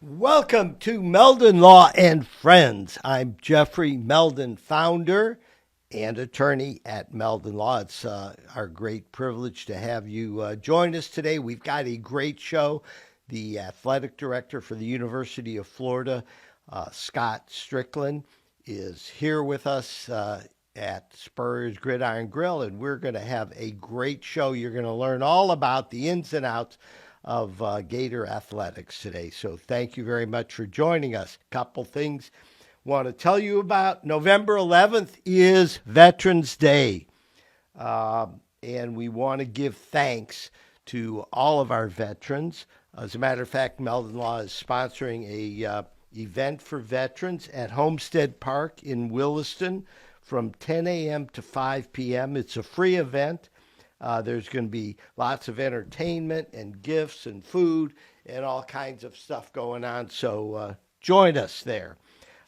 Welcome to Meldon Law and Friends. I'm Jeffrey Meldon, founder and attorney at Meldon Law. It's our great privilege to have you join us today. We've got a great show. The athletic director for the University of Florida, Scott Stricklin, is here with us at Spurrier's Gridiron Grill, and we're going to have a great show. You're going to learn all about the ins and outs of Gator athletics today. So thank you very much for joining us. Couple things I want to tell you about. November 11th is Veterans Day. And we want to give thanks to all of our veterans. As a matter of fact, Meldon Law is sponsoring a event for veterans at Homestead Park in Williston from 10 a.m. to 5 p.m. It's a free event. There's going to be lots of entertainment and gifts and food and all kinds of stuff going on. So join us there.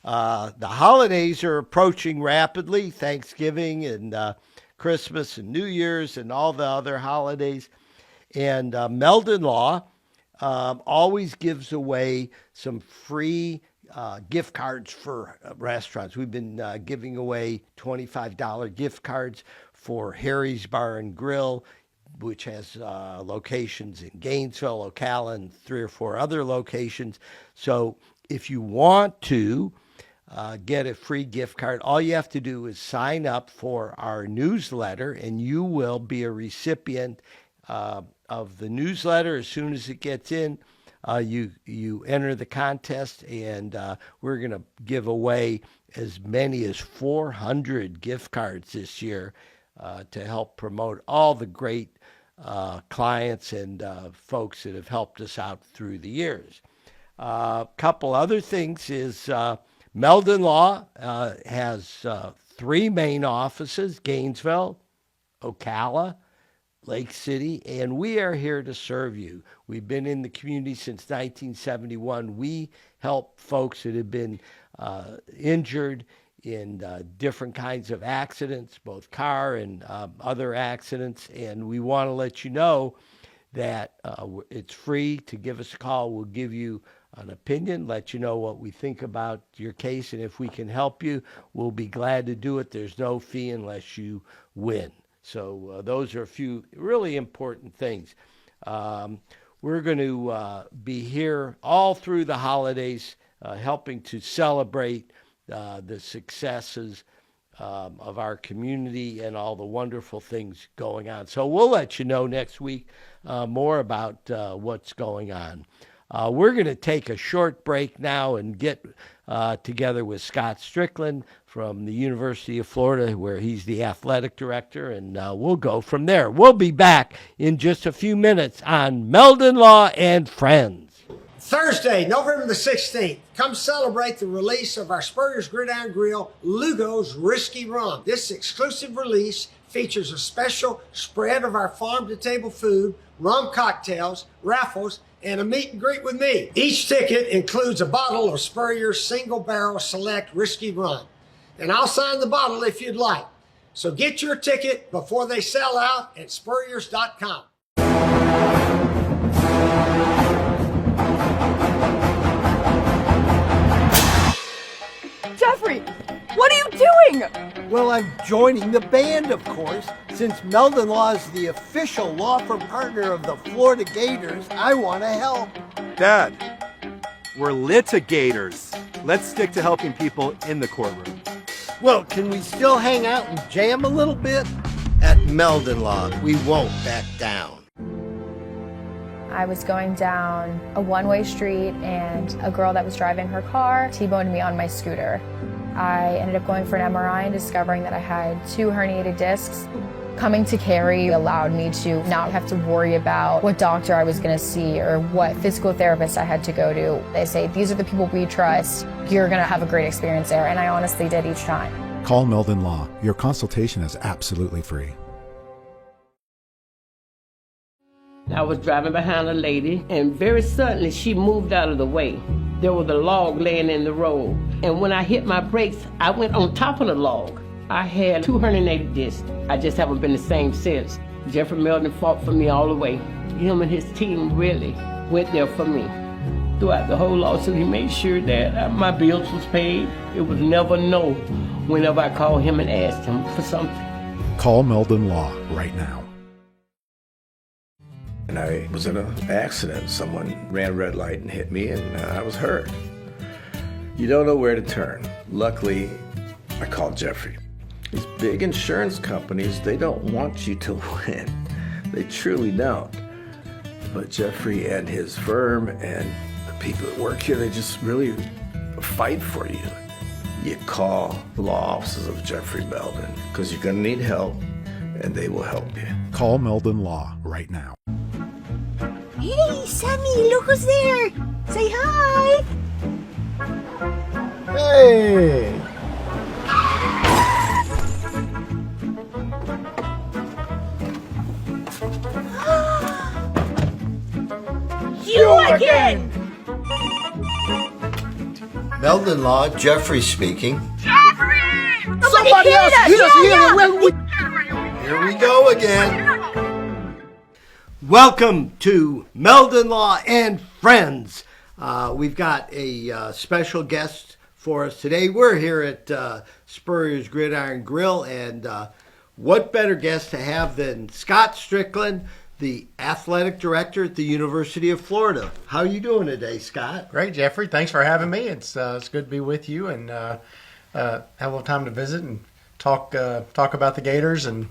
The holidays are approaching rapidly. Thanksgiving and Christmas and New Year's and all the other holidays. And Meldon Law always gives away some free gift cards for restaurants. We've been giving away $25 gift cards for Harry's Bar and Grill, which has locations in Gainesville, Ocala, and 3 or 4 other locations. So if you want to get a free gift card, all you have to do is sign up for our newsletter, and you will be a recipient of the newsletter as soon as it gets in. You enter the contest, and we're going to give away as many as 400 gift cards this year to help promote all the great clients and folks that have helped us out through the years. A couple other things is Meldon Law has 3 main offices: Gainesville, Ocala, Lake City, and we are here to serve you. We've been in the community since 1971. We help folks that have been injured in different kinds of accidents, both car and other accidents, and we want to let you know that it's free to give us a call. We'll give you an opinion, let you know what we think about your case, and if we can help you, we'll be glad to do it. There's no fee unless you win. So those are a few really important things. We're going to be here all through the holidays, helping to celebrate the successes of our community and all the wonderful things going on. So we'll let you know next week more about what's going on. We're going to take a short break now and get together with Scott Stricklin from the University of Florida, where he's the athletic director, and we'll go from there. We'll be back in just a few minutes on Meldon Law and Friends. Thursday, November the 16th, come celebrate the release of our Spurrier's Gridiron Grill Lugo's Risky Rum. This exclusive release features a special spread of our farm-to-table food, rum cocktails, raffles, and a meet and greet with me. Each ticket includes a bottle of Spurrier's Single Barrel Select Risky Rum. And I'll sign the bottle if you'd like. So get your ticket before they sell out at spurriers.com. Jeffrey, what are you doing? Well, I'm joining the band, of course. Since Meldon Law is the official law firm partner of the Florida Gators, I want to help. Dad, we're litigators. Let's stick to helping people in the courtroom. Well, can we still hang out and jam a little bit? At Meldon Law, we won't back down. I was going down a one-way street and a girl that was driving her car T-boned me on my scooter. I ended up going for an MRI and discovering that I had 2 herniated discs. Coming to Cary allowed me to not have to worry about what doctor I was going to see or what physical therapist I had to go to. They say, these are the people we trust. You're going to have a great experience there. And I honestly did each time. Call Meldon Law. Your consultation is absolutely free. I was driving behind a lady, and very suddenly she moved out of the way. There was a log laying in the road, and when I hit my brakes, I went on top of the log. I had 2 herniated discs. I just haven't been the same since. Jeffrey Meldon fought for me all the way. Him and his team really went there for me. Throughout the whole lawsuit, he made sure that my bills was paid. It was never no whenever I called him and asked him for something. Call Meldon Law right now. And I was in an accident. Someone ran a red light and hit me, and I was hurt. You don't know where to turn. Luckily, I called Jeffrey. These big insurance companies, they don't want you to win. They truly don't. But Jeffrey and his firm and the people that work here, they just really fight for you. You call the law offices of Jeffrey Meldon, because you're going to need help, and they will help you. Call Meldon Law right now. Hey, Sammy, look who's there. Say hi. Hey! You again. Meldon Law, Jeffrey speaking. Somebody else. Here we go again. Welcome to Meldon Law and Friends. We've got a special guest for us today. We're here at Spurrier's Gridiron Grill, and what better guest to have than Scott Stricklin, the athletic director at the University of Florida. How are you doing today, Scott? Great, Jeffrey. Thanks for having me. It's good to be with you and have a little time to visit and talk about the Gators and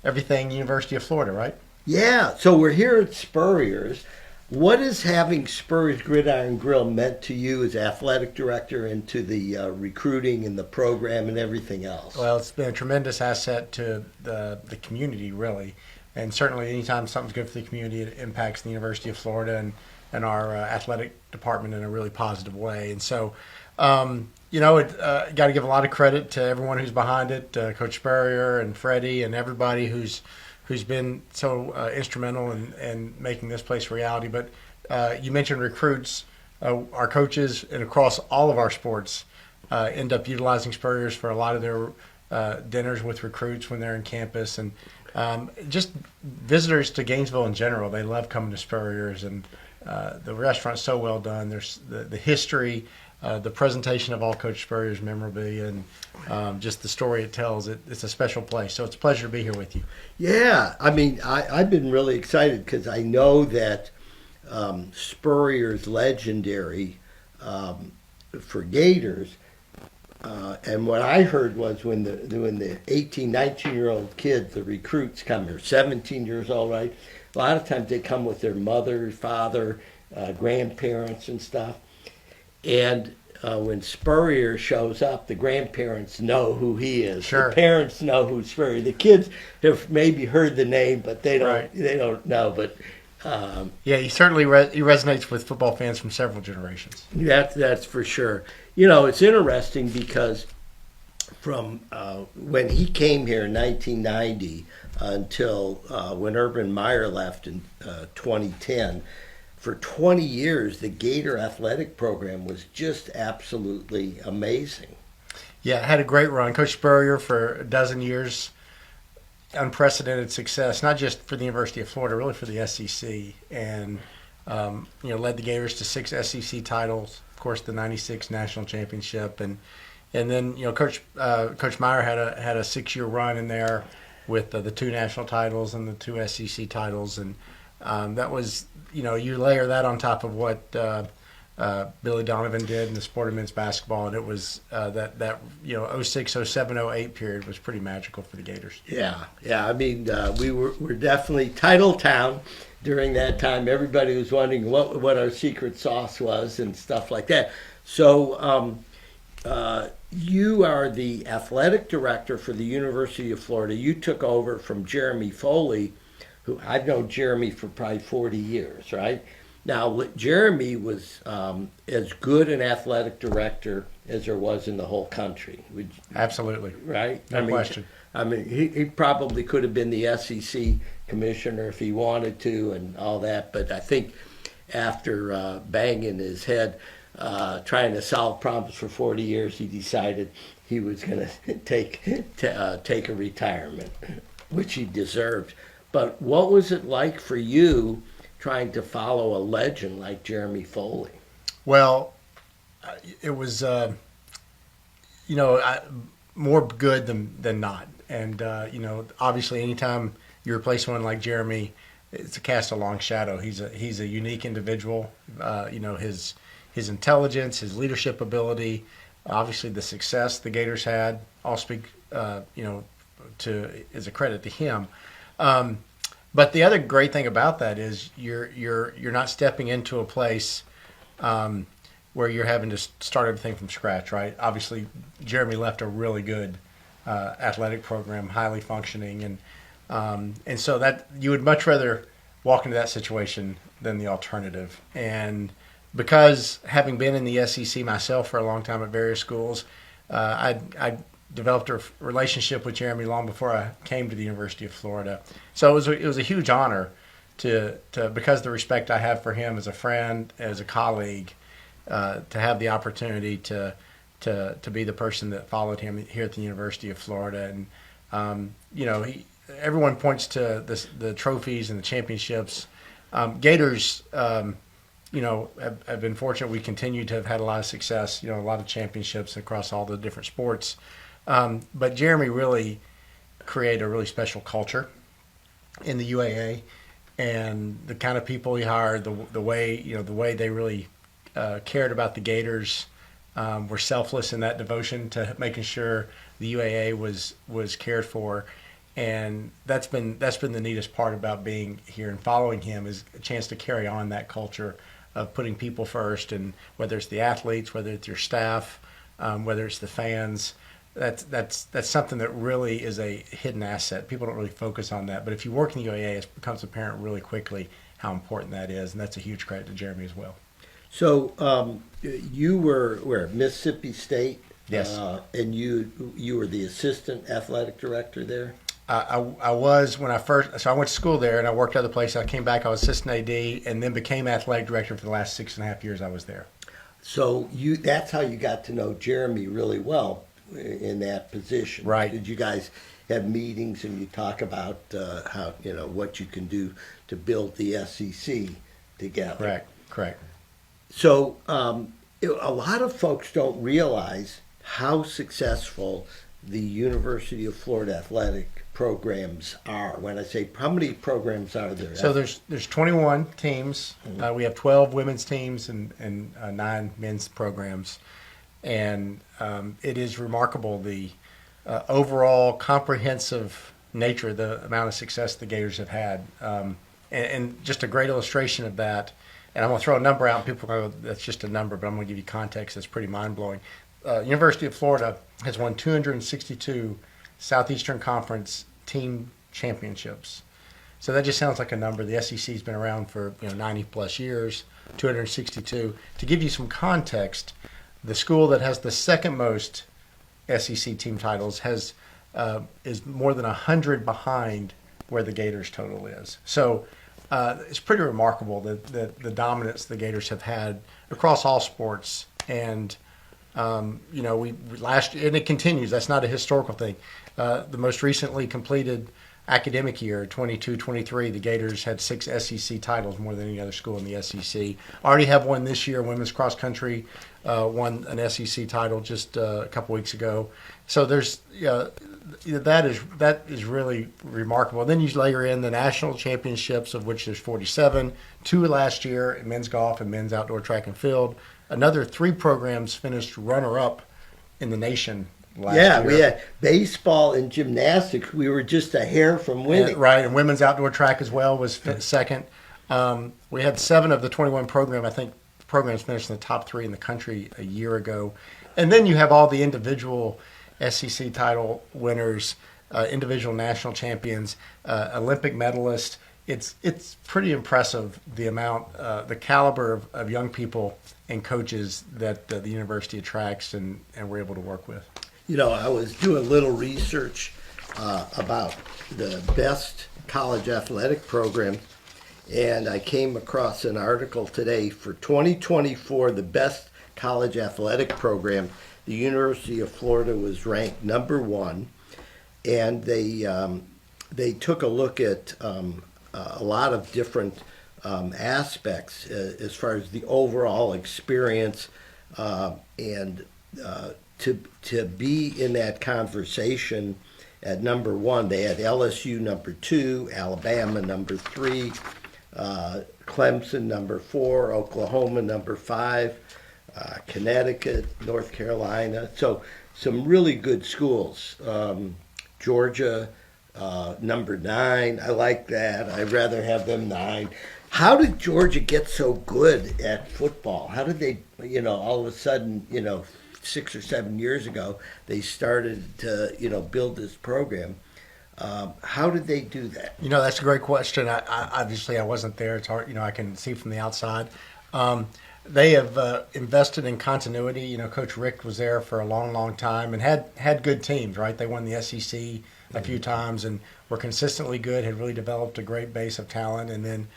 everything University of Florida, right? Yeah, so we're here at Spurrier's. What has having Spurrier's Gridiron Grill meant to you as athletic director and to the recruiting and the program and everything else? Well, it's been a tremendous asset to the community, really. And certainly anytime something's good for the community, it impacts the University of Florida and our athletic department in a really positive way. And so, got to give a lot of credit to everyone who's behind it, Coach Spurrier and Freddie and everybody who's been so instrumental in making this place a reality. But you mentioned recruits. Our coaches and across all of our sports end up utilizing Spurrier's for a lot of their dinners with recruits when they're in campus. And just visitors to Gainesville in general, they love coming to Spurrier's. And the restaurant's so well done. There's the history, the presentation of all Coach Spurrier's memorabilia, and just the story it tells. It's a special place. So it's a pleasure to be here with you. Yeah, I mean, I've been really excited because I know that Spurrier's legendary for Gators. And what I heard was when the 18, 19-year-old kids, the recruits come here, 17 years old, right? A lot of times they come with their mother, father, grandparents and stuff. And when Spurrier shows up, the grandparents know who he is. Sure. The parents know who Spurrier. The kids have maybe heard the name, but they don't. Right. They don't know. But Yeah, he certainly he resonates with football fans from several generations. that's for sure. You know, it's interesting because from when he came here in 1990 until when Urban Meyer left in 2010, for 20 years, the Gator athletic program was just absolutely amazing. Yeah, had a great run. Coach Spurrier for a dozen years, unprecedented success, not just for the University of Florida, really for the SEC, and led the Gators to 6 SEC titles. Of course, the '96 national championship, and then Coach Meyer had a 6-year run in there with the 2 national titles and the 2 SEC titles, and that was you layer that on top of what Billy Donovan did in the sport of men's basketball, and it was that 06, 07, 08 period was pretty magical for the Gators. Yeah. I mean, we're definitely title town during that time. Everybody was wondering what our secret sauce was and stuff like that. So you are the athletic director for the University of Florida. You took over from Jeremy Foley, who I've known Jeremy for probably 40 years, right? Now, Jeremy was as good an athletic director as there was in the whole country. Absolutely. Right? No question. I mean, he probably could have been the SEC commissioner if he wanted to and all that, but I think after banging his head trying to solve problems for 40 years, he decided he was going to take a retirement, which he deserved. But what was it like for you trying to follow a legend like Jeremy Foley? Well, it was, more good than not. And, obviously anytime you replace someone like Jeremy, it's a cast a long shadow. He's a unique individual. His intelligence, his leadership ability, obviously the success the Gators had, all speak, as a credit to him. But the other great thing about that is you're not stepping into a place where you're having to start everything from scratch, right? Obviously, Jeremy left a really good athletic program, highly functioning, and so that you would much rather walk into that situation than the alternative. And because having been in the SEC myself for a long time at various schools, I developed a relationship with Jeremy long before I came to the University of Florida. So it was a huge honor to because of the respect I have for him as a friend, as a colleague, to have the opportunity to be the person that followed him here at the University of Florida. And everyone points to the trophies and the championships. Gators, have been fortunate. We continue to have had a lot of success, a lot of championships across all the different sports. But Jeremy really created a really special culture in the UAA, and the kind of people he hired, the way they really cared about the Gators, were selfless in that devotion to making sure the UAA was cared for. And that's been the neatest part about being here and following him, is a chance to carry on that culture of putting people first, and whether it's the athletes, whether it's your staff, whether it's the fans, that's something that really is a hidden asset. People don't really focus on that, but if you work in the UAA, it becomes apparent really quickly how important that is, and that's a huge credit to Jeremy as well. So you were where, Mississippi State? Yes. And you were the assistant athletic director there? I was when I first, so I went to school there and I worked other places. I came back, I was assistant AD, and then became athletic director for the last 6.5 years I was there. So that's how you got to know Jeremy really well in that position. Right. Did you guys have meetings and you talk about how, what you can do to build the SEC together? Correct. So a lot of folks don't realize how successful the University of Florida athletic programs are. When I say, how many programs are there? So there's 21 teams. Mm-hmm. We have 12 women's teams and 9 men's programs. And it is remarkable the overall comprehensive nature, the amount of success the Gators have had. And just a great illustration of that, and I'm going to throw a number out, and people go, that's just a number, but I'm going to give you context that's pretty mind-blowing. University of Florida has won 262 Southeastern Conference team championships. So that just sounds like a number. The SEC's been around for 90 plus years, 262. To give you some context, the school that has the second most SEC team titles is more than 100 behind where the Gators total is. So it's pretty remarkable the dominance the Gators have had across all sports. And we last year, and it continues. That's not a historical thing. The most recently completed academic year, 22-23, the Gators had 6 SEC titles, more than any other school in the SEC. Already have one this year. Women's cross country won an SEC title just a couple weeks ago. So there's that is really remarkable. Then you layer in the national championships, of which there's 47, 2 last year in men's golf and men's outdoor track and field. Another 3 programs finished runner-up in the nation last year. Yeah, we had baseball and gymnastics. We were just a hair from winning. Right, and women's outdoor track as well was second. We had 7 of the 21 programs finished in the top 3 in the country a year ago. And then you have all the individual SEC title winners, individual national champions, Olympic medalists. It's pretty impressive the amount, the caliber of young people and coaches that the university attracts and we're able to work with. I was doing a little research about the best college athletic program, and I came across an article today for 2024, the best college athletic program. The University of Florida was ranked number 1, and they took a look at a lot of different aspects as far as the overall experience, and to be in that conversation at number one. They had LSU number 2, Alabama number 3, Clemson number 4, Oklahoma number 5, Connecticut, North Carolina. So some really good schools. Georgia number 9. I like that. I'd rather have them 9. How did Georgia get so good at football? How did they, all of a sudden, 6 or 7 years ago, they started to, build this program. How did they do that? That's a great question. I obviously I wasn't there. It's hard, I can see from the outside. They have invested in continuity. Coach Rick was there for a long, long time and had good teams, right? They won the SEC a few times and were consistently good, had really developed a great base of talent. And then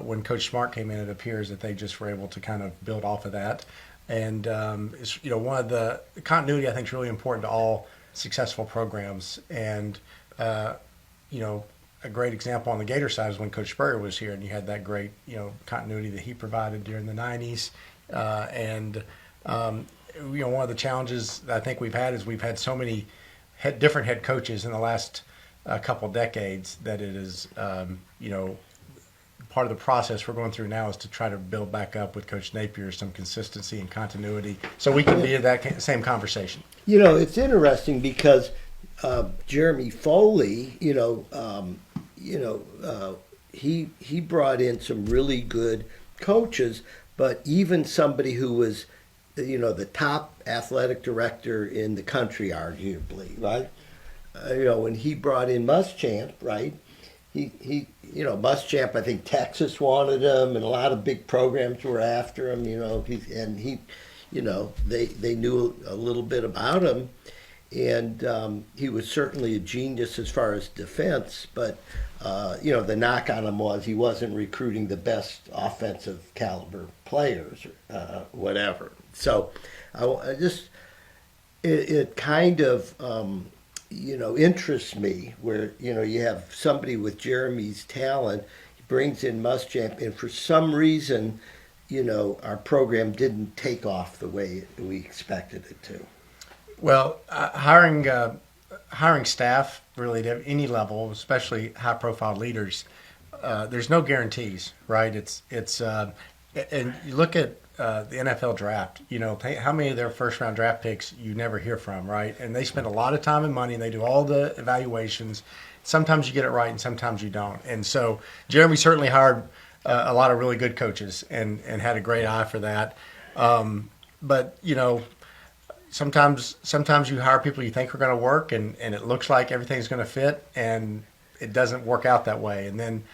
when Coach Smart came in, it appears that they just were able to kind of build off of that. And it's one of the continuity I think is really important to all successful programs. And a great example on the Gator side is when Coach Spurrier was here, and you had that great continuity that he provided during the '90s. One of the challenges that I think we've had is we've had so many different head coaches in the last couple decades that it is part of the process we're going through now is to try to build back up with Coach Napier some consistency and continuity so we can be in that same conversation. It's interesting because Jeremy Foley, he brought in some really good coaches, but even somebody who was, the top athletic director in the country, arguably, right? When he brought in Muschamp, right? He Muschamp, I think Texas wanted him, and a lot of big programs were after him. They knew a little bit about him, and he was certainly a genius as far as defense. But the knock on him was he wasn't recruiting the best offensive caliber players, or whatever. So it kind of interests me where, you have somebody with Jeremy's talent, he brings in Muschamp, and for some reason, our program didn't take off the way we expected it to. Well, hiring staff really at any level, especially high-profile leaders, there's no guarantees, right? It's and you look at the NFL draft, how many of their first-round draft picks you never hear from, right? And they spend a lot of time and money, and they do all the evaluations. Sometimes you get it right, and sometimes you don't. And so Jeremy certainly hired a lot of really good coaches and had a great eye for that. But, sometimes you hire people you think are going to work, and it looks like everything's going to fit, and it doesn't work out that way. And then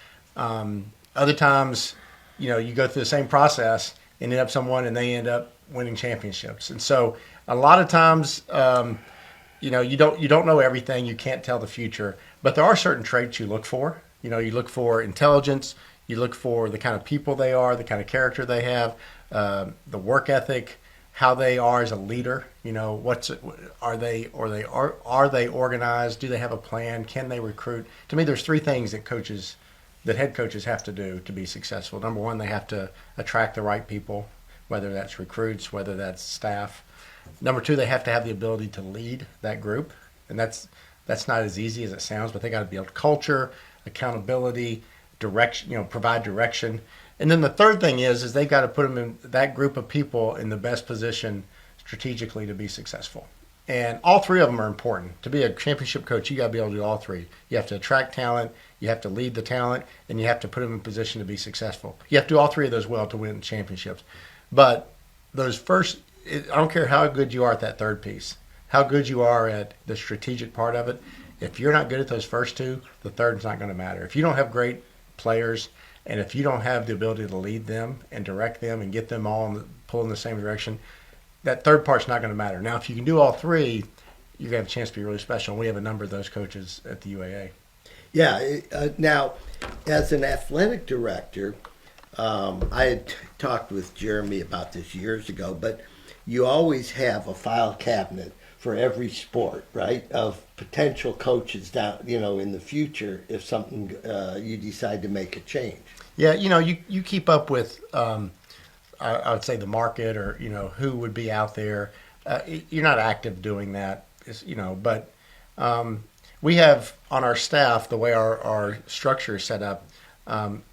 other times, you go through the same process and end up someone and they end up winning championships. And so a lot of times, you don't know everything. You can't tell the future, but there are certain traits you look for. You look for intelligence. You look for the kind of people they are, the kind of character they have, the work ethic, how they are as a leader. Are they organized? Do they have a plan? Can they recruit? To me, there's 3 things that head coaches have to do to be successful. Number 1, they have to attract the right people, whether that's recruits, whether that's staff. Number 2, they have to have the ability to lead that group, and that's not as easy as it sounds, but they got to build culture, accountability, direction, provide direction. And then the third thing is they've got to put them in that group of people in the best position strategically to be successful. And all 3 of them are important. To be a championship coach, you got to be able to do all 3. You have to attract talent, you have to lead the talent, and you have to put them in position to be successful. You have to do all 3 of those well to win championships. But those first, I don't care how good you are at that third piece, how good you are at the strategic part of it. If you're not good at those first 2, the third's not going to matter. If you don't have great players, and if you don't have the ability to lead them and direct them and get them all pull in the same direction, that third part's not going to matter. Now, if you can do all 3, you're going to have a chance to be really special. And we have a number of those coaches at the UAA. Yeah. Now, as an athletic director, I had talked with Jeremy about this years ago, but you always have a file cabinet for every sport, right, of potential coaches down, in the future if something you decide to make a change. Yeah, you keep up with, I would say the market or, who would be out there. You're not active doing that, but we have on our staff, the way our structure is set up,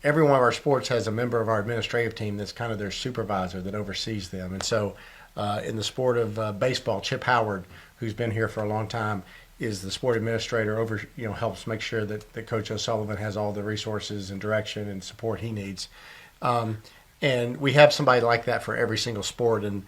every one of our sports has a member of our administrative team that's kind of their supervisor that oversees them. And so in the sport of baseball, Chip Howard, who's been here for a long time, is the sport administrator helps make sure that Coach O'Sullivan has all the resources and direction and support he needs. And we have somebody like that for every single sport. And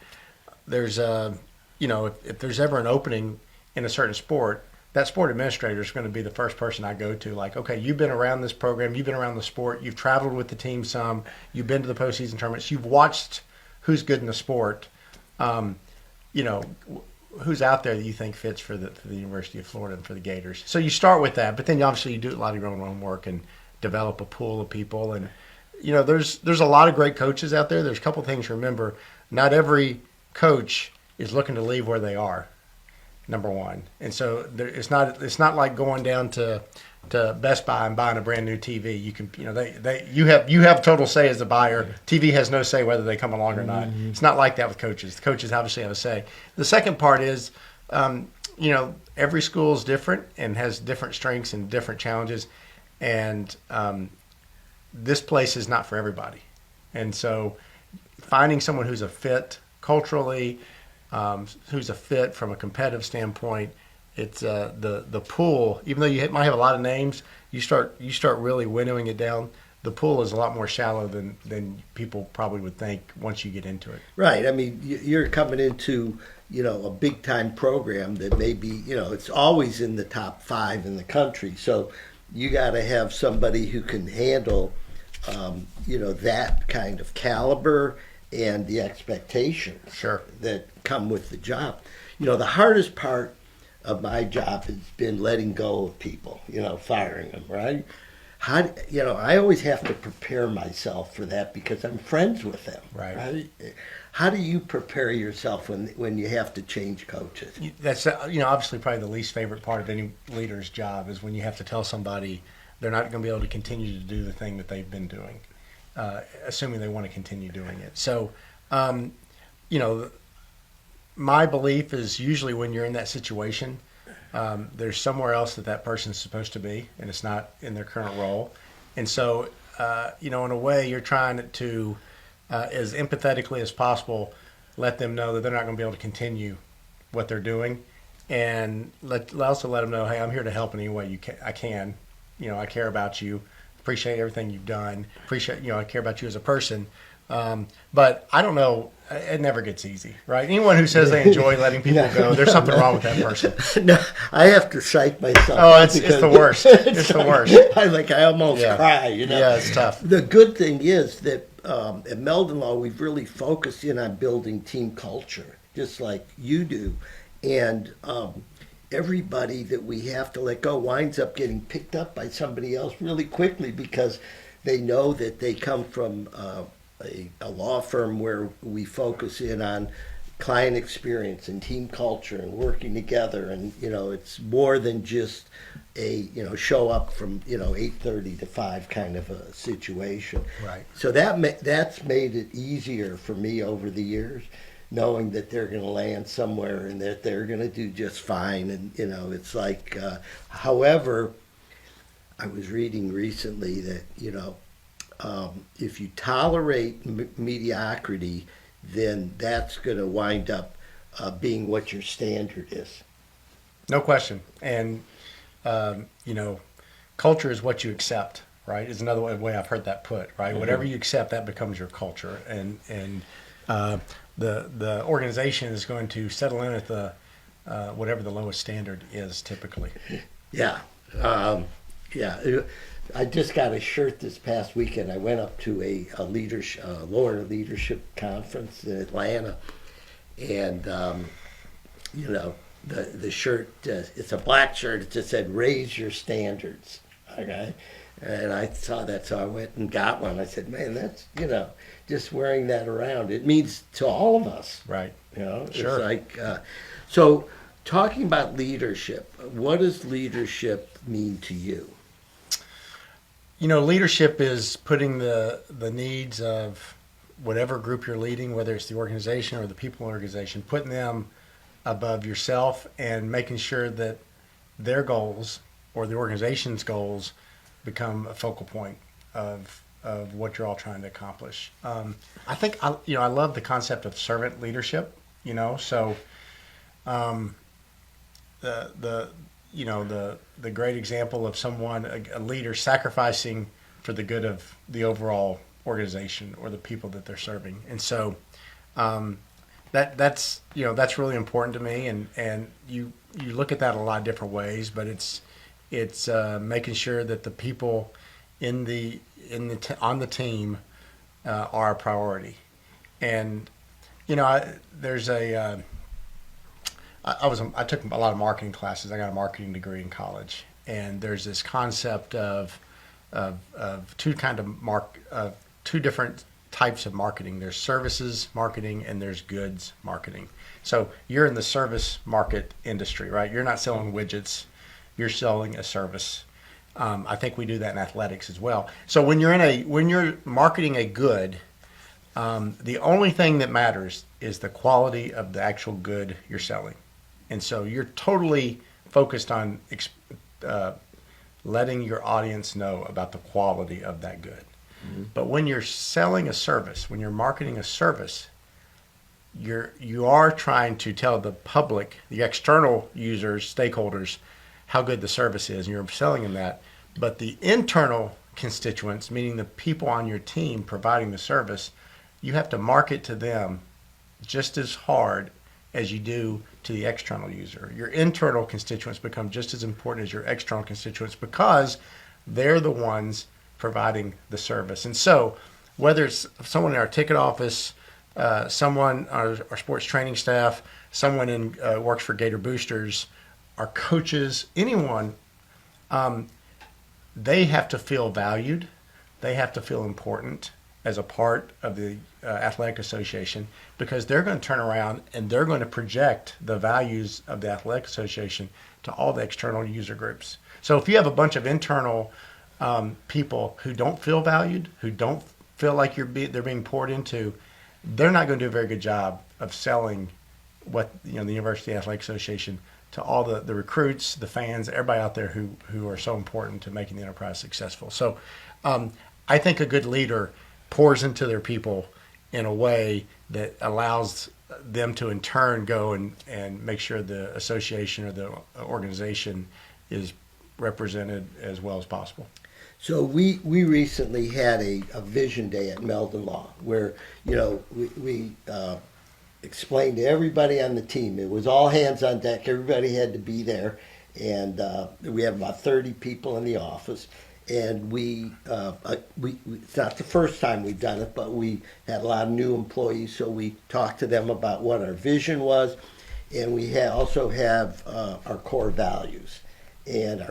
there's if there's ever an opening in a certain sport, that sport administrator is going to be the first person I go to. Like, okay, you've been around this program, you've been around the sport, you've traveled with the team some, you've been to the postseason tournaments, you've watched who's good in the sport. Who's out there that you think fits for the University of Florida and for the Gators. So you start with that, but then obviously you do a lot of your own homework and develop a pool of people. And there's a lot of great coaches out there. There's a couple of things to remember. Not every coach is looking to leave where they are, number one. And so it's not like going down to Best Buy and buying a brand new TV. You can you have total say as a buyer. TV has no say whether they come along or not. Mm-hmm. It's not like that with coaches. The coaches obviously have a say. The second part is every school is different and has different strengths and different challenges, and this place is not for everybody. And so finding someone who's a fit culturally, who's a fit from a competitive standpoint. It's the pool. Even though you might have a lot of names, you start really winnowing it down. The pool is a lot more shallow than people probably would think once you get into it. Right. I mean, you're coming into a big time program that maybe it's always in the top 5 in the country. So you got to have somebody who can handle that kind of caliber and the expectations that come with the job. The hardest part of my job has been letting go of people, firing them, right? I always have to prepare myself for that because I'm friends with them, right? How do you prepare yourself when you have to change coaches? That's obviously probably the least favorite part of any leader's job is when you have to tell somebody they're not going to be able to continue to do the thing that they've been doing, assuming they want to continue doing it. So, my belief is usually when you're in that situation, there's somewhere else that person's supposed to be, and it's not in their current role. And so, in a way, you're trying to, as empathetically as possible, let them know that they're not going to be able to continue what they're doing, and also let them know, hey, I'm here to help in any way I can. I care about you, appreciate everything you've done, I care about you as a person. But I don't know, it never gets easy, right? Anyone who says they enjoy letting people go, there's something wrong with that person. No, I have to psych myself. Oh, it's the worst. It's the worst. I almost cry, Yeah, it's tough. The good thing is that at Meldon Law, we've really focused in on building team culture, just like you do. And everybody that we have to let go winds up getting picked up by somebody else really quickly because they know that they come from a law firm where we focus in on client experience and team culture and working together, and it's more than just a show up from 8:30 to 5 kind of a situation. Right. So that's made it easier for me over the years, knowing that they're going to land somewhere and that they're going to do just fine. And it's like, however, I was reading recently that if you tolerate mediocrity, then that's going to wind up being what your standard is. No question. And, culture is what you accept, right? Is another way I've heard that put, right? Mm-hmm. Whatever you accept, that becomes your culture. And the organization is going to settle in at the whatever the lowest standard is typically. Yeah. I just got a shirt this past weekend. I went up to a Florida leadership conference in Atlanta, and the shirt, it's a black shirt. It just said "Raise your standards." Okay, and I saw that, so I went and got one. I said, "Man, that's just wearing that around. It means to all of us, right? Sure. It's like so." Talking about leadership, what does leadership mean to you? Leadership is putting the needs of whatever group you're leading, whether it's the organization or the people in the organization, putting them above yourself and making sure that their goals or the organization's goals become a focal point of what you're all trying to accomplish. I think I love the concept of servant leadership. So the great example of someone, a leader sacrificing for the good of the overall organization or the people that they're serving. And so that's really important to me. And you look at that a lot of different ways, but it's making sure that the people on the team are a priority. And I took a lot of marketing classes. I got a marketing degree in college, and there's this concept of two different types of marketing. There's services marketing and there's goods marketing. So you're in the service market industry, right? You're not selling widgets. You're selling a service. I think we do that in athletics as well. So when you're marketing a good, the only thing that matters is the quality of the actual good you're selling. And so you're totally focused on letting your audience know about the quality of that good. Mm-hmm. But when you're selling a service, when you're marketing a service, you are trying to tell the public, the external users, stakeholders, how good the service is, and you're selling them that. But the internal constituents, meaning the people on your team providing the service, you have to market to them just as hard as you do to the external user. Your internal constituents become just as important as your external constituents because they're the ones providing the service. And so whether it's someone in our ticket office, someone, our sports training staff, someone works for Gator Boosters, our coaches, anyone, they have to feel valued. They have to feel important as a part of the athletic association, because they're going to turn around and they're going to project the values of the athletic association to all the external user groups. So if you have a bunch of internal people who don't feel valued, who don't feel like they're being poured into, they're not going to do a very good job of selling what the University Athletic Association to all the recruits, the fans, everybody out there who are so important to making the enterprise successful. So I think a good leader pours into their people in a way that allows them to in turn go and make sure the association or the organization is represented as well as possible. So we recently had a vision day at Meldon Law where, we explained to everybody on the team. It was all hands on deck. Everybody had to be there. And we have about 30 people in the office. And we it's not the first time we've done it, but we had a lot of new employees, so we talked to them about what our vision was, and we also have our core values. And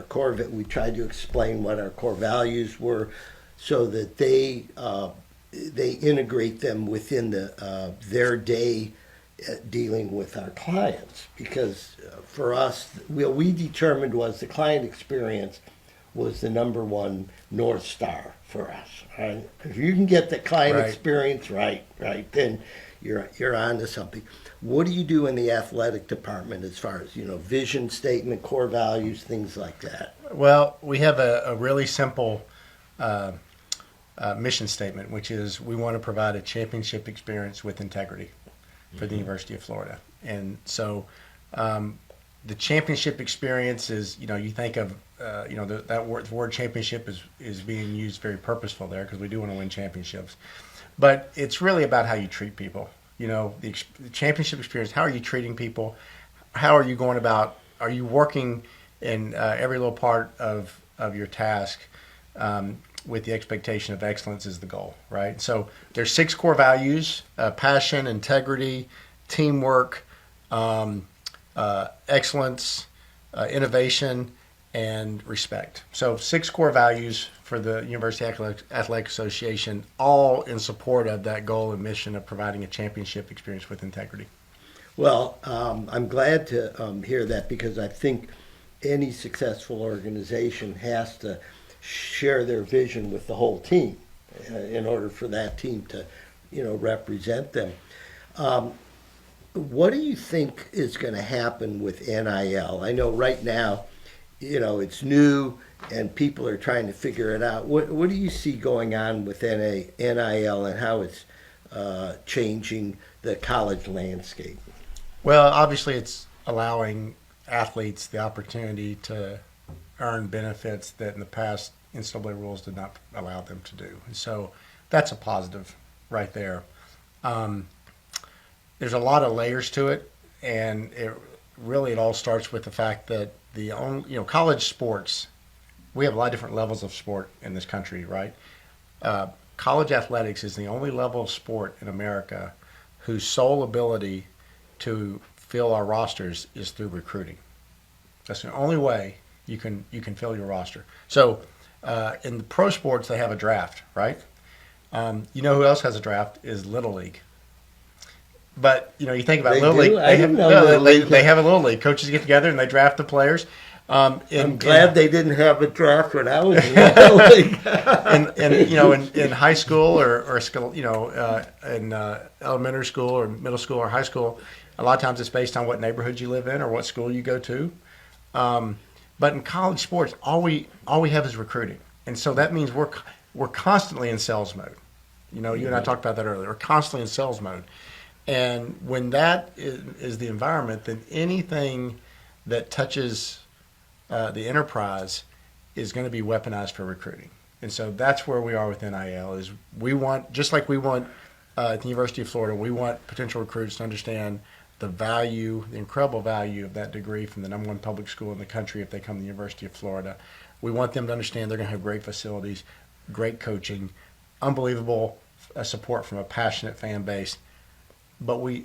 we tried to explain what our core values were, so that they integrate them within their day dealing with our clients. Because for us, what we determined was the client experience was the number one North Star for us. Right? If you can get the client experience right, then you're on to something. What do you do in the athletic department as far as, vision statement, core values, things like that? Well, we have a really simple mission statement, which is we want to provide a championship experience with integrity for the University of Florida. And so the championship experience is, you think of, that word championship is being used very purposeful there because we do want to win championships. But it's really about how you treat people. The championship experience, how are you treating people? How are you going about, are you working in every little part of your task with the expectation of excellence is the goal, right? So there's 6 core values: passion, integrity, teamwork, excellence, innovation, and respect. So 6 core values for the University Athletic Association, all in support of that goal and mission of providing a championship experience with integrity. Well, I'm glad to hear that, because I think any successful organization has to share their vision with the whole team in order for that team to, represent them. What do you think is going to happen with NIL? I know right now, it's new and people are trying to figure it out. What do you see going on with NIL and how it's changing the college landscape? Well, obviously it's allowing athletes the opportunity to earn benefits that in the past NCAA rules did not allow them to do. And so that's a positive right there. There's a lot of layers to it, and it all starts with the fact that college sports, we have a lot of different levels of sport in this country, right? College athletics is the only level of sport in America whose sole ability to fill our rosters is through recruiting. That's the only way you can fill your roster. So in the pro sports, they have a draft, right? Who else has a draft is Little League. But you think about Little League. They have a Little League. Coaches get together and they draft the players. I'm glad they didn't have a draft when I was in Little League. in high school or in elementary school or middle school or high school, a lot of times it's based on what neighborhood you live in or what school you go to. But in college sports, all we have is recruiting, and so that means we're constantly in sales mode. You and I talked about that earlier. We're constantly in sales mode. And when that is the environment, then anything that touches the enterprise is going to be weaponized for recruiting. And so that's where we are with NIL. Is we want, just like we want at the University of Florida, we want potential recruits to understand the value, the incredible value of that degree from the #1 public school in the country if they come to the University of Florida. We want them to understand they're going to have great facilities, great coaching, unbelievable support from a passionate fan base.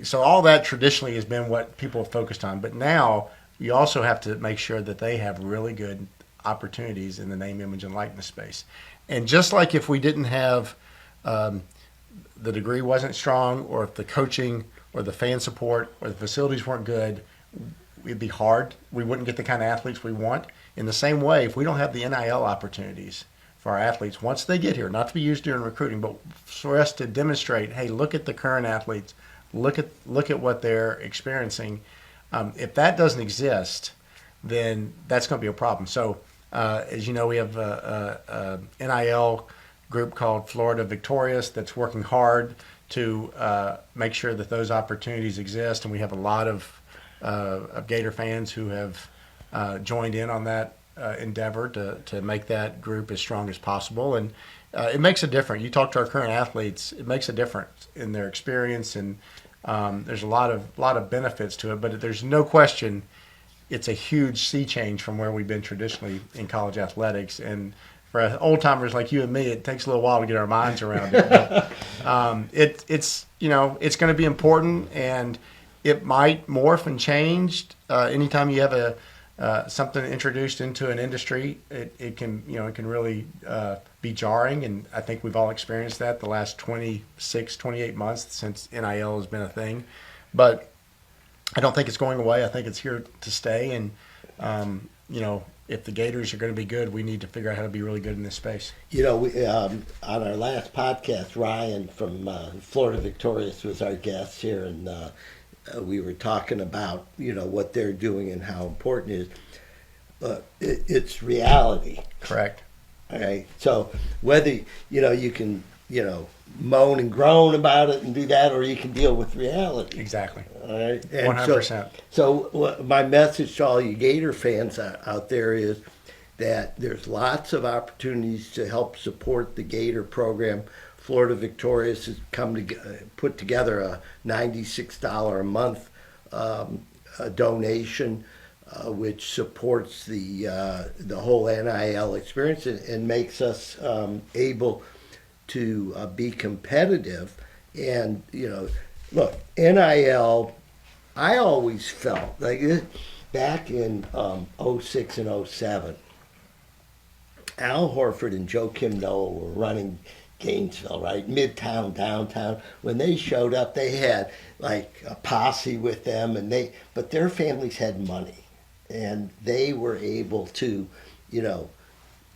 So all that traditionally has been what people have focused on. But now you also have to make sure that they have really good opportunities in the name, image, and likeness space. And just like if we didn't have the degree wasn't strong, or if the coaching or the fan support or the facilities weren't good, it'd be hard. We wouldn't get the kind of athletes we want. In the same way, if we don't have the NIL opportunities for our athletes once they get here, not to be used during recruiting, but for us to demonstrate, hey, look at the current athletes, look at what they're experiencing. If that doesn't exist, then that's going to be a problem. So, as you know, we have a NIL group called Florida Victorious that's working hard to make sure that those opportunities exist, and we have a lot of Gator fans who have joined in on that endeavor to make that group as strong as possible. And it makes a difference. You talk to our current athletes, it makes a difference in their experience, and there's a lot of benefits to it. But there's no question it's a huge sea change from where we've been traditionally in college athletics. And for old timers like you and me, it takes a little while to get our minds around it. But, it's going to be important, and it might morph and change anytime you have something introduced into an industry. It can really be jarring, and I think we've all experienced that the last 28 months since NIL has been a thing. But I don't think it's going away. I think it's here to stay, and if the Gators are going to be good, we need to figure out how to be really good in this space. We, on our last podcast, Ryan from Florida Victorious was our guest here, and we were talking about what they're doing and how important it is. But it's reality. Correct. All right. So whether you can moan and groan about it and do that, or you can deal with reality. Exactly. All right. 100%. So my message to all you Gator fans out there is that there's lots of opportunities to help support the Gator program. Florida Victorious has put together a $96 a month donation, which supports the whole NIL experience and makes us able to be competitive. And look, NIL, I always felt like back in 06 and 07, Al Horford and Joe Kim Noah were running Gainesville, right? Midtown, downtown. When they showed up, they had like a posse with them, but their families had money, and they were able to,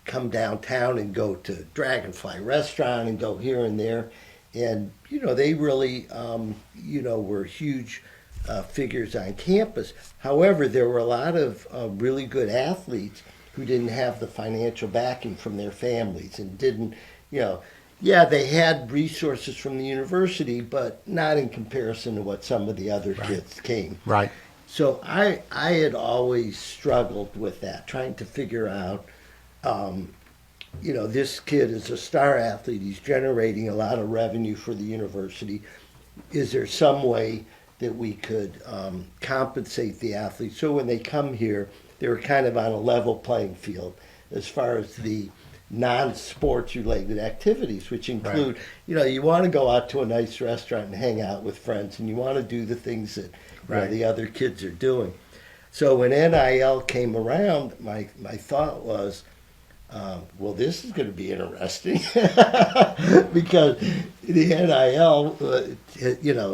come downtown and go to Dragonfly Restaurant and go here and there. And, they really, were huge figures on campus. However, there were a lot of really good athletes who didn't have the financial backing from their families and didn't, they had resources from the university, but not in comparison to what some of the other kids came. Right. So I had always struggled with that, trying to figure out, this kid is a star athlete. He's generating a lot of revenue for the university. Is there some way that we could compensate the athletes so when they come here, they're kind of on a level playing field as far as the non-sports related activities, which include, you want to go out to a nice restaurant and hang out with friends, and you want to do the things that the other kids are doing. So when NIL came around, my thought was, well, this is going to be interesting because the NIL,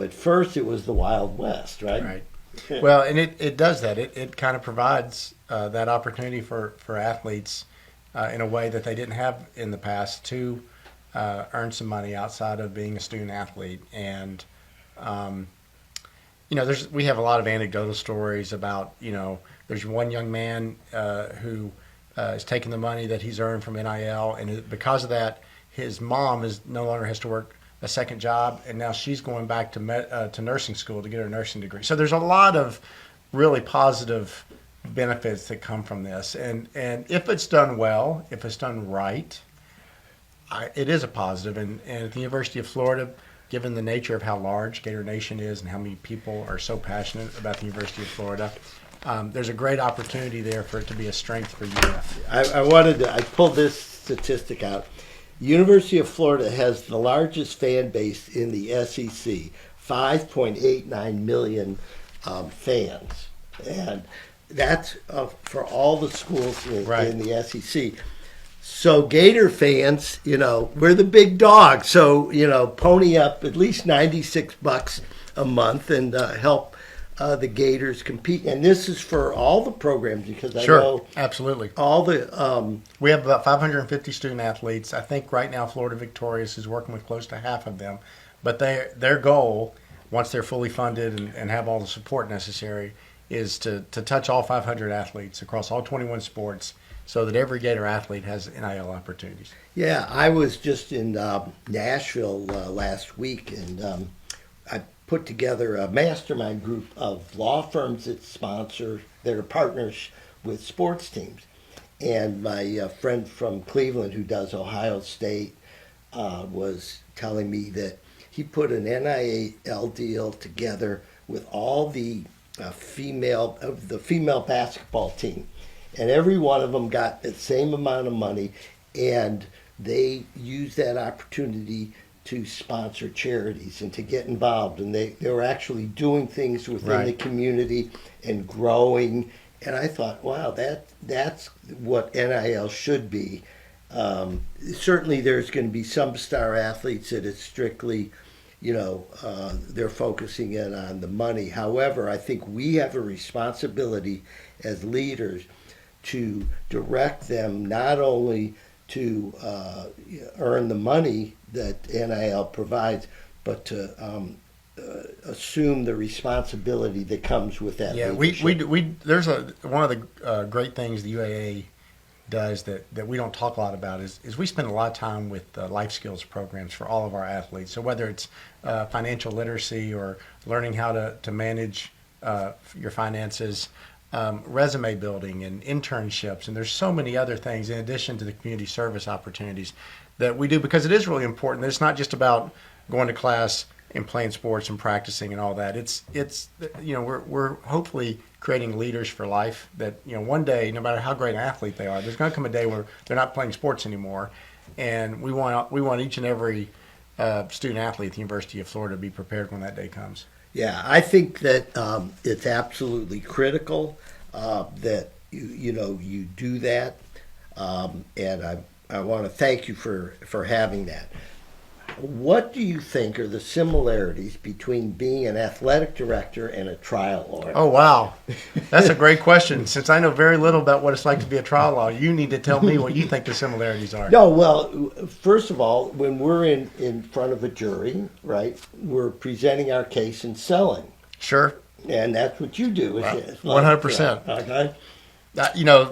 at first it was the Wild West, right? Right. Well, and it does that. It kind of provides that opportunity for athletes in a way that they didn't have in the past to earn some money outside of being a student athlete. And, we have a lot of anecdotal stories about, there's one young man who is taking the money that he's earned from NIL, and because of that, his mom no longer has to work a second job, and now she's going back to nursing school to get her nursing degree. So there's a lot of really positive benefits that come from this, and if it's done well, if it's done right, it is a positive. And at the University of Florida, given the nature of how large Gator Nation is and how many people are so passionate about the University of Florida, there's a great opportunity there for it to be a strength for UF. I pulled this statistic out. University of Florida has the largest fan base in the SEC, 5.89 million fans. And that's for all the schools in the SEC. So Gator fans, we're the big dog. So, pony up at least $96 a month and help the Gators compete. And this is for all the programs because I know absolutely all the we have about 550 student athletes. I think right now Florida Victorious is working with close to half of them. But their goal, once they're fully funded and have all the support necessary, is to touch all 500 athletes across all 21 sports so that every Gator athlete has NIL opportunities. Yeah, I was just in Nashville last week, and I put together a mastermind group of law firms that are partners with sports teams. And my friend from Cleveland who does Ohio State was telling me that he put an NIL deal together with all the female basketball team. And every one of them got the same amount of money, and they used that opportunity to sponsor charities and to get involved. And they were actually doing things within the community and growing. And I thought, wow, that's what NIL should be. Certainly there's going to be some star athletes that it's strictly, they're focusing in on the money. However, I think we have a responsibility as leaders to direct them not only to earn the money that NIL provides, but to assume the responsibility that comes with that. Yeah, we there's one of the great things the UAA does that we don't talk a lot about is we spend a lot of time with life skills programs for all of our athletes. So whether it's financial literacy or learning how to manage your finances, resume building and internships, and there's so many other things in addition to the community service opportunities that we do, because it is really important. It's not just about going to class and playing sports and practicing and all that. It's we're hopefully creating leaders for life that one day, no matter how great an athlete they are, there's going to come a day where they're not playing sports anymore, and we want each and every student athlete at the University of Florida to be prepared when that day comes. Yeah, I think that it's absolutely critical that you do that, and I want to thank you for having that. What do you think are the similarities between being an athletic director and a trial lawyer? Oh, wow. That's a great question. Since I know very little about what it's like to be a trial lawyer, you need to tell me what you think the similarities are. No, well, first of all, when we're in front of a jury, right, we're presenting our case and selling. Sure. And that's what you do. Right. It's like, 100%. Okay.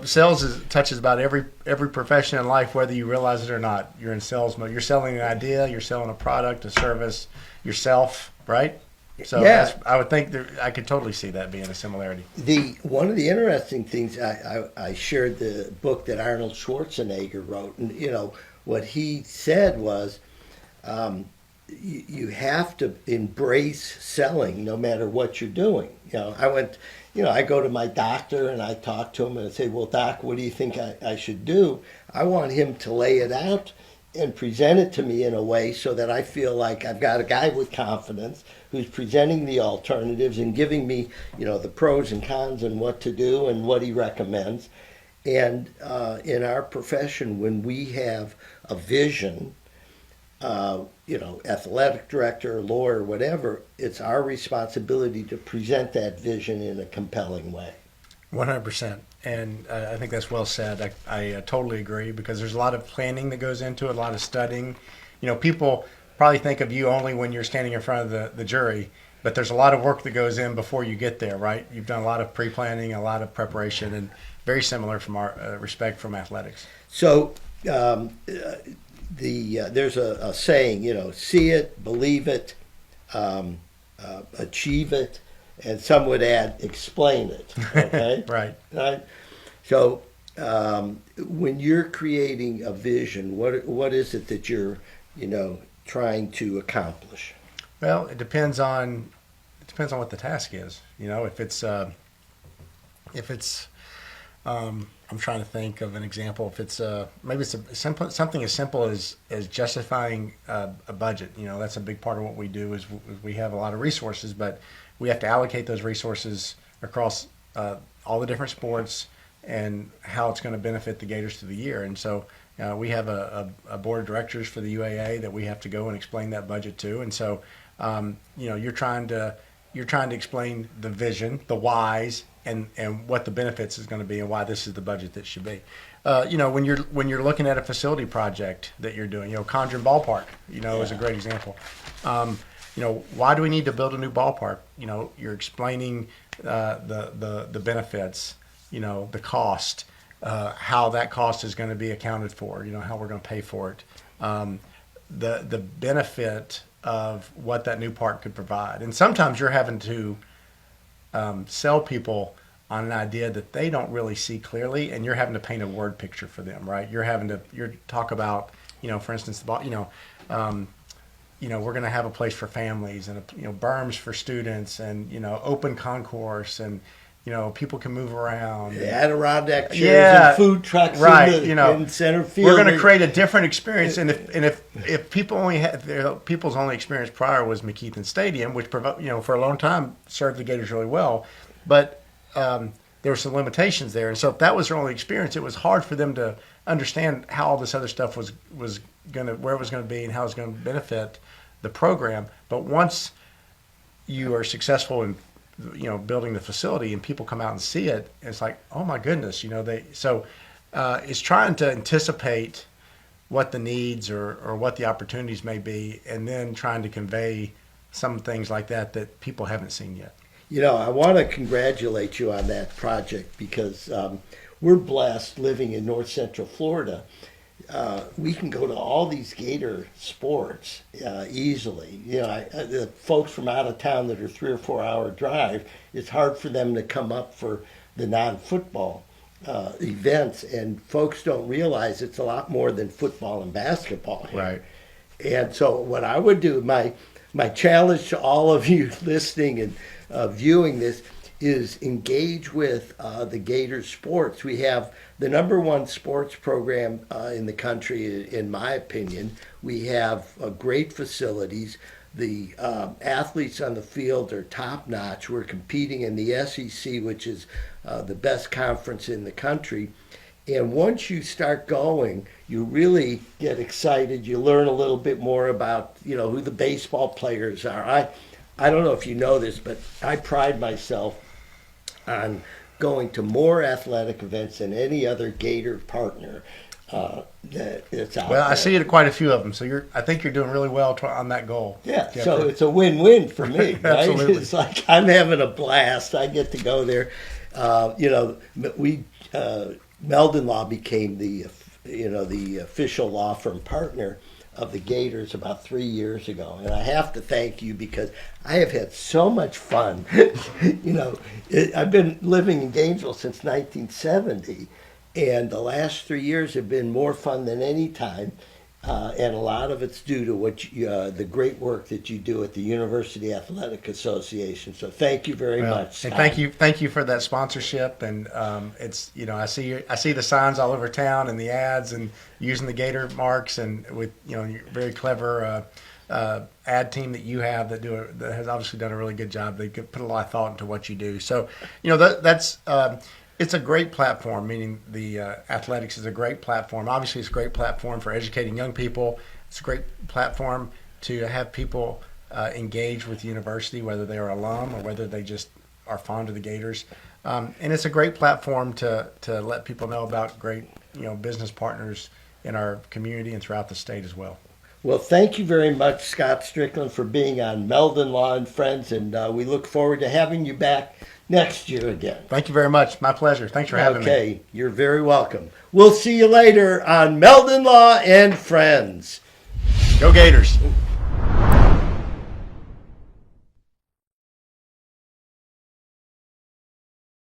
Sales touches about every profession in life, whether you realize it or not. You're in sales mode. You're selling an idea. You're selling a product, a service, yourself, right? So Yeah. I would think I could totally see that being a similarity. One of the interesting things, I shared the book that Arnold Schwarzenegger wrote, and what he said was, you have to embrace selling no matter what you're doing. I go to my doctor and I talk to him and I say, well, doc, what do you think I should do? I want him to lay it out and present it to me in a way so that I feel like I've got a guy with confidence who's presenting the alternatives and giving me, the pros and cons and what to do and what he recommends. And in our profession, when we have a vision, athletic director, lawyer, whatever, it's our responsibility to present that vision in a compelling way. 100%. And I think that's well said. I totally agree, because there's a lot of planning that goes into it, a lot of studying. People probably think of you only when you're standing in front of the jury, but there's a lot of work that goes in before you get there, right? You've done a lot of pre-planning, a lot of preparation, and very similar from our respect from athletics. So there's a saying, see it, believe it, achieve it, and some would add, explain it. Okay, Right. So when you're creating a vision, what is it that you're trying to accomplish? Well, it depends on what the task is. If it's I'm trying to think of an example. If it's maybe it's something as simple as justifying a budget. That's a big part of what we do. Is we have a lot of resources, but we have to allocate those resources across all the different sports and how it's going to benefit the Gators through the year. And so we have a board of directors for the UAA that we have to go and explain that budget to. And so you're trying to explain the vision, the whys, and what the benefits is going to be, and why this is the budget that should be. When you're looking at a facility project that you're doing, Condren Ballpark, is a great example. Why do we need to build a new ballpark? You're explaining the benefits, the cost, how that cost is going to be accounted for, how we're going to pay for it, the benefit of what that new park could provide. And sometimes you're having to sell people on an idea that they don't really see clearly, and you're having to paint a word picture for them, right? You're talk about, for instance, we're going to have a place for families, and berms for students, and open concourse, and people can move around. The Adirondack chairs and food trucks in center field. We're going to create a different experience, and if people people's only experience prior was McKeithen Stadium, which for a long time served the Gators really well, but there were some limitations there, and so if that was their only experience, it was hard for them to understand how all this other stuff was going to, where it was going to be, and how it was going to benefit the program. But once you are successful in building the facility and people come out and see it, it's like, oh my goodness, it's trying to anticipate what the needs or what the opportunities may be, and then trying to convey some things like that people haven't seen yet. I want to congratulate you on that project, because we're blessed living in North Central Florida. We can go to all these Gator sports easily. The folks from out of town that are 3 or 4 hour drive, it's hard for them to come up for the non-football events, and folks don't realize it's a lot more than football and basketball here. Right. And so what I would do, my challenge to all of you listening and viewing this, is engage with the Gator sports. We have the #1 sports program in the country, in my opinion. We have great facilities. The athletes on the field are top-notch. We're competing in the SEC, which is the best conference in the country. And once you start going, you really get excited. You learn a little bit more about, who the baseball players are. I don't know if you know this, but I pride myself on going to more athletic events than any other Gator partner that's out Well, there. I see you at quite a few of them, so I think you're doing really well on that goal. Yeah, Jeffrey. so it's a win-win for me, right? Absolutely. It's like I'm having a blast. I get to go there. Meldon Law became the official law firm partner of the Gators about 3 years ago, and I have to thank you because I have had so much fun. I've been living in Gainesville since 1970, and the last 3 years have been more fun than any time. And a lot of it's due to the great work that you do at the University Athletic Association. So thank you very much, And Scott. thank you for that sponsorship. And it's I see the signs all over town and the ads and using the Gator marks and with your very clever ad team that you have that has obviously done a really good job. They put a lot of thought into what you do. So that's. It's a great platform, meaning the athletics is a great platform. Obviously, it's a great platform for educating young people. It's a great platform to have people engage with the university, whether they're alum or whether they just are fond of the Gators. And it's a great platform to let people know about great business partners in our community and throughout the state as well. Well, thank you very much, Scott Stricklin, for being on Meldon Law and Friends, and we look forward to having you back next year again. Thank you very much. My pleasure. Thanks for having me. Okay, you're very welcome. We'll see you later on Meldon Law and Friends. Go Gators.